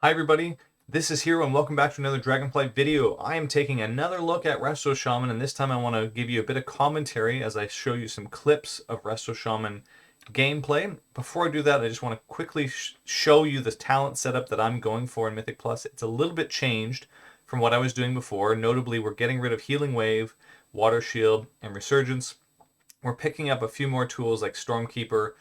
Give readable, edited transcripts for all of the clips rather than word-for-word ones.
Hi everybody, this is Hero and welcome back to another Dragonflight video. I am taking another look at Resto Shaman, and this time I want to give you a bit of commentary as I show you some clips of Resto Shaman gameplay. Before I do that, I just want to quickly show you the talent setup that I'm going for in Mythic Plus. It's a little bit changed from what I was doing before. Notably, we're getting rid of Healing Wave, Water Shield, and Resurgence. We're picking up a few more tools like Stormkeeper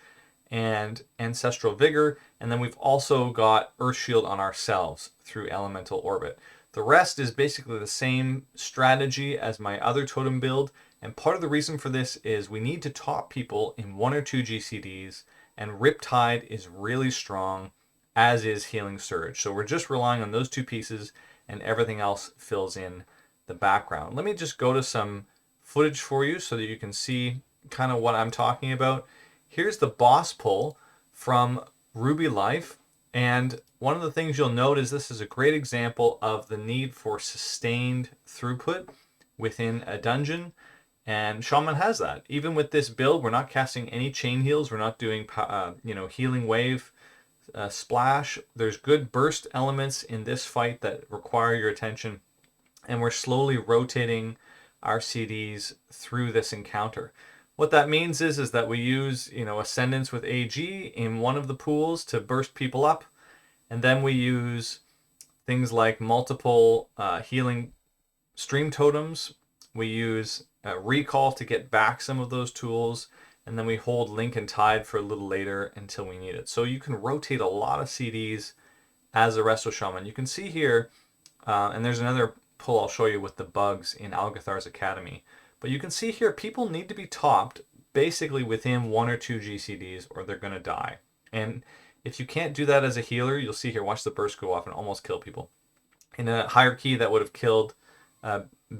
and Ancestral Vigor, and then we've also got Earth Shield on ourselves through Elemental Orbit. The rest is basically the same strategy as my other totem build, and part of the reason for this is we need to top people in 1 or 2 GCDs, and Riptide is really strong, as is Healing Surge. So we're just relying on those two pieces, and everything else fills in the background. Let me just go to some footage for you so that you can see kind of what I'm talking about. Here's the boss pull from Ruby Life, and one of the things you'll note is this is a great example of the need for sustained throughput within a dungeon, and Shaman has that. Even with this build, we're not casting any chain heals, we're not doing healing wave splash. There's good burst elements in this fight that require your attention, and we're slowly rotating our CDs through this encounter. What that means is that we use, Ascendance with AG in one of the pools to burst people up, and then we use things like multiple healing stream totems. We use recall to get back some of those tools, and then we hold Link and Tide for a little later until we need it. So you can rotate a lot of CDs as a Resto Shaman. You can see here, and there's another pull I'll show you with the bugs in Algeth'ar's Academy. But you can see here, people need to be topped basically within 1 or 2 GCDs or they're going to die. And if you can't do that as a healer, you'll see here, watch the burst go off and almost kill people. In a higher key, that would have killed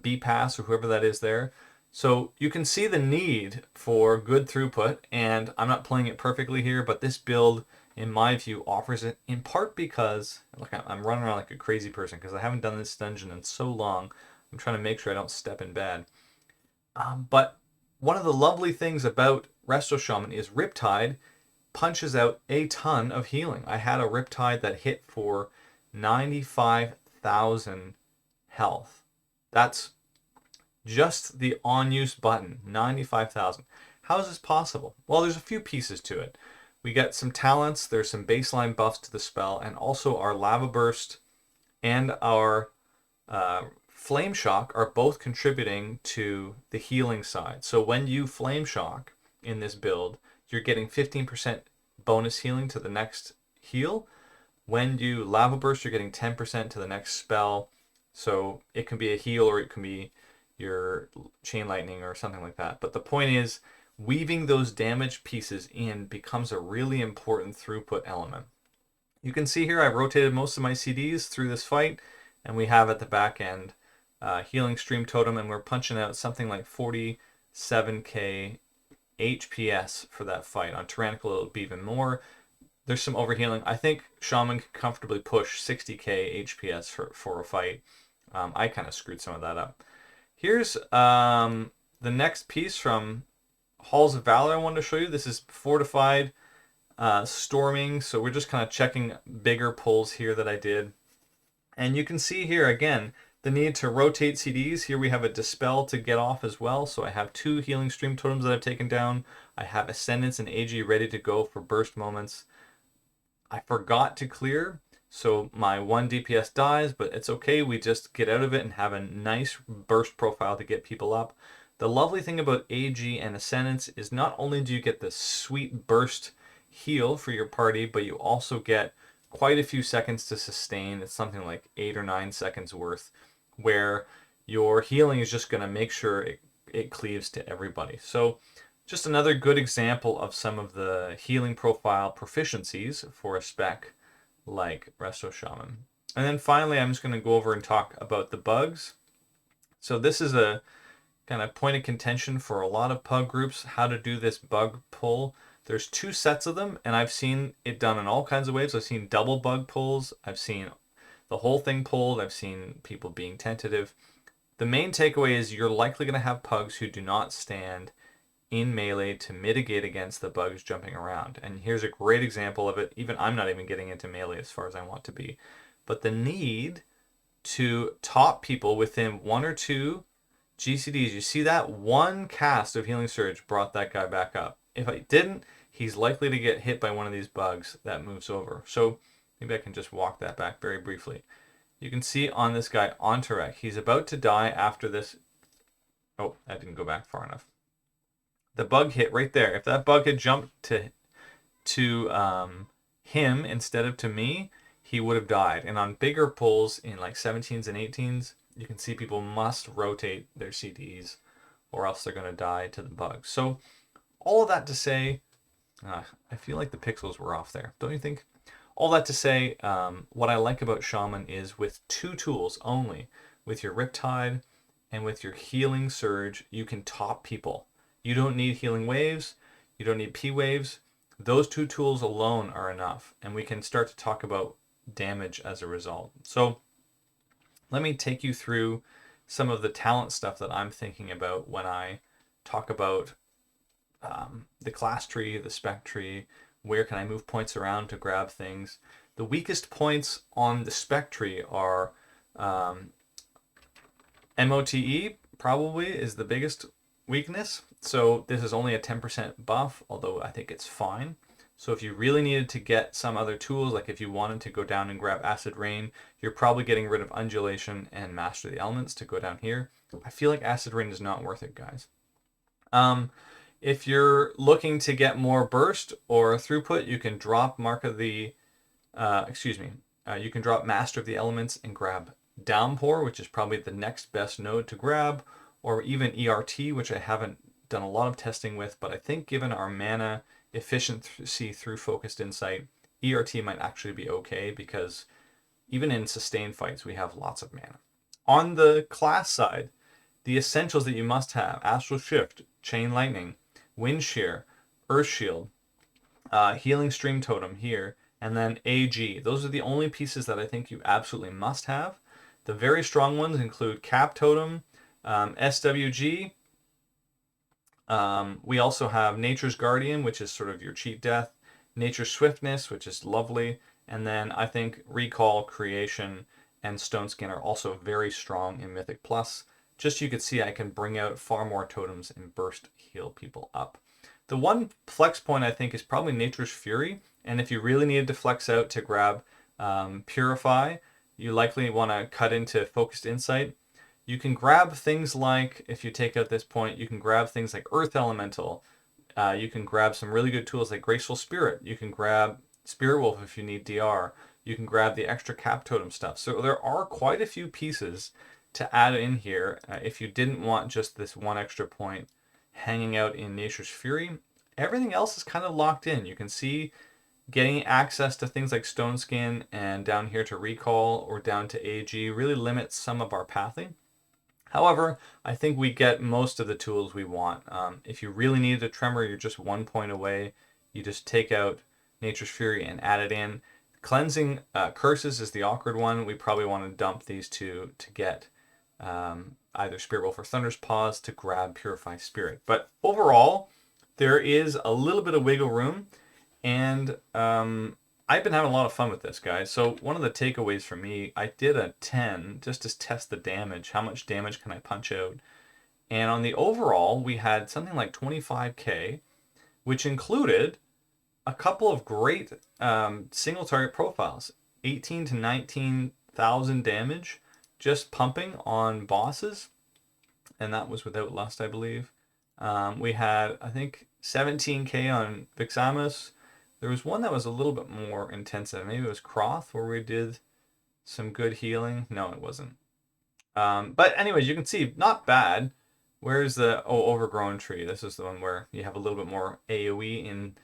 B-Pass or whoever that is there. So you can see the need for good throughput, and I'm not playing it perfectly here, but this build, in my view, offers it in part because, look, I'm running around like a crazy person because I haven't done this dungeon in so long. I'm trying to make sure I don't step in bad. But one of the lovely things about Resto Shaman is Riptide punches out a ton of healing. I had a Riptide that hit for 95,000 health. That's just the on-use button, 95,000. How is this possible? Well, there's a few pieces to it. We get some talents, there's some baseline buffs to the spell, and also our Lava Burst and our Flame Shock are both contributing to the healing side. So when you Flame Shock in this build, you're getting 15% bonus healing to the next heal. When you Lava Burst, you're getting 10% to the next spell. So it can be a heal or it can be your Chain Lightning or something like that. But the point is, weaving those damage pieces in becomes a really important throughput element. You can see here I've rotated most of my CDs through this fight, and we have at the back end Healing Stream Totem, and we're punching out something like 47k HPS for that fight. On Tyrannical, it'll be even more. There's some overhealing. I think Shaman can comfortably push 60k HPS for a fight. I kind of screwed some of that up. Here's the next piece from Halls of Valor I wanted to show you. This is Fortified Storming, so we're just kind of checking bigger pulls here that I did. And you can see here, again, the need to rotate CDs. Here we have a Dispel to get off as well. So I have 2 Healing Stream Totems that I've taken down. I have Ascendance and AG ready to go for burst moments. I forgot to clear, so my 1 DPS dies, but it's okay. We just get out of it and have a nice burst profile to get people up. The lovely thing about AG and Ascendance is not only do you get the sweet burst heal for your party, but you also get quite a few seconds to sustain. It's something like 8 or 9 seconds worth, where your healing is just going to make sure it cleaves to everybody. So just another good example of some of the healing profile proficiencies for a spec like Resto Shaman. And then finally, I'm just going to go over and talk about the bugs. So this is a kind of point of contention for a lot of pug groups, how to do this bug pull. There's 2 sets of them, and I've seen it done in all kinds of ways. I've seen double bug pulls. I've seen the whole thing pulled. I've seen people being tentative. The main takeaway is you're likely going to have pugs who do not stand in melee to mitigate against the bugs jumping around. And here's a great example of it. Even I'm not even getting into melee as far as I want to be. but the need to top people within 1 or 2 GCDs. You see that? One cast of Healing Surge brought that guy back up. If I didn't, he's likely to get hit by one of these bugs that moves over. So maybe I can just walk that back very briefly. You can see on this guy, Enterek, he's about to die after this. Oh, I didn't go back far enough. The bug hit right there. If that bug had jumped to him instead of to me, he would have died. And on bigger pulls in like 17s and 18s, you can see people must rotate their CDs or else they're going to die to the bug. So all of that to say, I feel like the pixels were off there, don't you think? All that to say, what I like about Shaman is with 2 tools only, with your Riptide and with your Healing Surge, you can top people. You don't need Healing Waves, you don't need P Waves. Those 2 tools alone are enough, and we can start to talk about damage as a result. So let me take you through some of the talent stuff that I'm thinking about when I talk about the class tree, the spec tree, where can I move points around to grab things. The weakest points on the spec tree are MOTE, probably is the biggest weakness. So this is only a 10% buff, although I think it's fine. So if you really needed to get some other tools, like if you wanted to go down and grab Acid Rain, you're probably getting rid of Undulation and Master the Elements to go down here. I feel like Acid Rain is not worth it, guys. If you're looking to get more burst or throughput, you can drop you can drop Master of the Elements and grab Downpour, which is probably the next best node to grab, or even ERT, which I haven't done a lot of testing with, but I think given our mana efficiency through Focused Insight, ERT might actually be okay because even in sustained fights, we have lots of mana. On the class side, the essentials that you must have: Astral Shift, Chain Lightning, Wind Shear, Earth Shield, Healing Stream Totem here, and then AG. Those are the only pieces that I think you absolutely must have. The very strong ones include Cap Totem, SWG. We also have Nature's Guardian, which is sort of your cheat death, Nature's Swiftness, which is lovely, and then I think Recall, Creation, and Stone Skin are also very strong in Mythic Plus. Just so you can see, I can bring out far more totems and burst heal people up. The one flex point I think is probably Nature's Fury, and if you really needed to flex out to grab Purify, you likely want to cut into Focused Insight. You can grab things like, if you take out this point, you can grab things like Earth Elemental. You can grab some really good tools like Graceful Spirit. You can grab Spirit Wolf if you need DR. You can grab the extra Cap Totem stuff. So there are quite a few pieces to add in here if you didn't want just this one extra point hanging out in Nature's Fury. Everything else is kind of locked in. You can see getting access to things like Stone Skin and down here to Recall or down to AG really limits some of our pathing. However, I think we get most of the tools we want. If you really needed a Tremor, you're just 1 point away. You just take out Nature's Fury and add it in. Cleansing Curses is the awkward one. We probably want to dump these two to get either Spirit Wolf or Thunder's Paws to grab Purify Spirit. But overall, there is a little bit of wiggle room, and I've been having a lot of fun with this, guys. So one of the takeaways for me, I did a 10 just to test the damage. How much damage can I punch out? And on the overall, we had something like 25k, which included a couple of great single target profiles. 18 to 19,000 damage just pumping on bosses. And that was without Lust, I believe. We had, I think, 17k on Vixamus. There was one that was a little bit more intensive. Maybe it was Croth, where we did some good healing. No, it wasn't. But anyways, you can see, not bad. Where's the Overgrown Tree? This is the one where you have a little bit more AoE in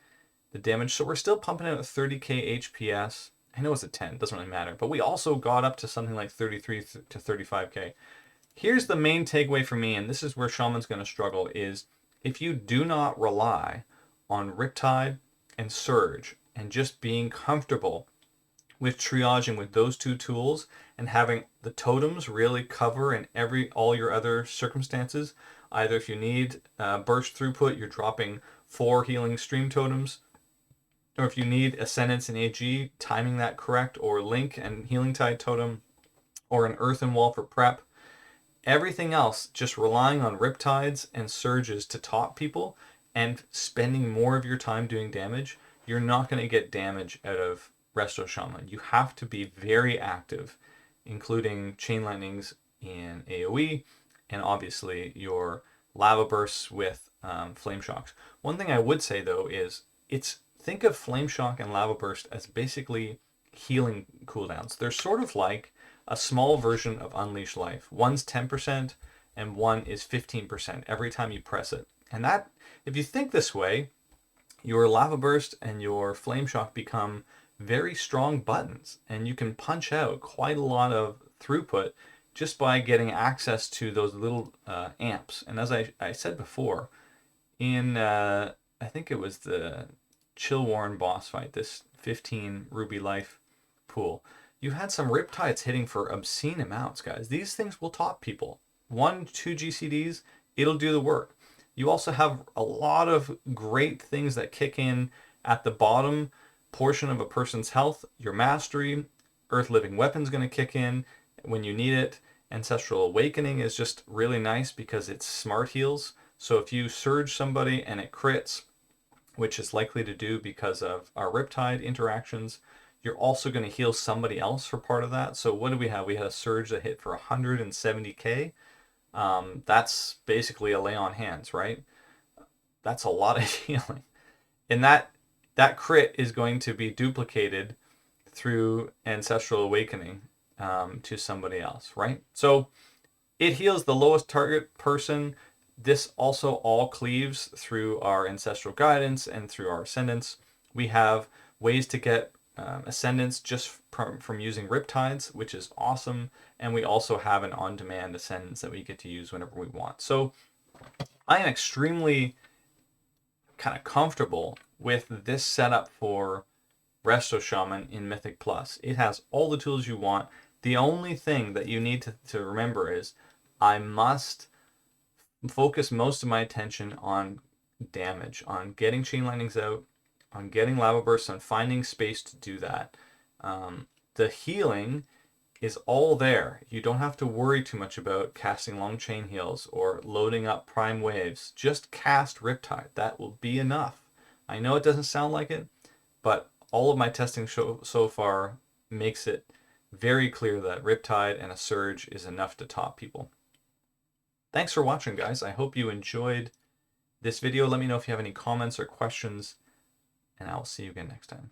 the damage. So we're still pumping out 30k HPS. I know it's a 10, doesn't really matter. But we also got up to something like 33 to 35k. Here's the main takeaway for me, and this is where Shaman's going to struggle, is if you do not rely on Riptide and Surge and just being comfortable with triaging with those 2 tools and having the totems really cover in all your other circumstances, either if you need burst throughput, you're dropping 4 healing stream totems. or if you need Ascendance and AG, timing that correct, or Link and Healing Tide Totem, or an Earthen Wall for prep. Everything else, just relying on Riptides and Surges to top people and spending more of your time doing damage, you're not going to get damage out of Resto Shaman. You have to be very active, including Chain Lightnings in AoE, and obviously your Lava Bursts with Flame Shocks. One thing I would say though is, think of Flame Shock and Lava Burst as basically healing cooldowns. They're sort of like a small version of Unleash Life. One's 10% and one is 15% every time you press it. And that, if you think this way, your Lava Burst and your Flame Shock become very strong buttons, and you can punch out quite a lot of throughput just by getting access to those little amps. And as I said before, in I think it was the Chillwarren boss fight, this 15 Ruby Life pool, you had some Riptides hitting for obscene amounts, guys. These things will top people. 1-2 GCDs, it'll do the work. You also have a lot of great things that kick in at the bottom portion of a person's health. Your Mastery, Earth Living Weapon's going to kick in when you need it. Ancestral Awakening is just really nice because it's smart heals. So if you surge somebody and it crits, which is likely to do because of our Riptide interactions, you're also going to heal somebody else for part of that. So what do we have? We had a surge that hit for 170k. That's basically a lay on hands, right? That's a lot of healing. And that crit is going to be duplicated through Ancestral Awakening to somebody else, right? So it heals the lowest target person. This also all cleaves through our Ancestral Guidance and through our Ascendance. We have ways to get Ascendance just from using Riptides, which is awesome. And we also have an on-demand Ascendance that we get to use whenever we want. So I am extremely kind of comfortable with this setup for Resto Shaman in Mythic Plus. It has all the tools you want. The only thing that you need to remember is I must focus most of my attention on damage, on getting Chain Lightnings out, on getting Lava Bursts, on finding space to do that. The healing is all there. You don't have to worry too much about casting long chain heals or loading up prime waves. Just cast Riptide. That will be enough. I know it doesn't sound like it, but all of my testing so far makes it very clear that Riptide and a Surge is enough to top people. Thanks for watching, guys. I hope you enjoyed this video. Let me know if you have any comments or questions, and I will see you again next time.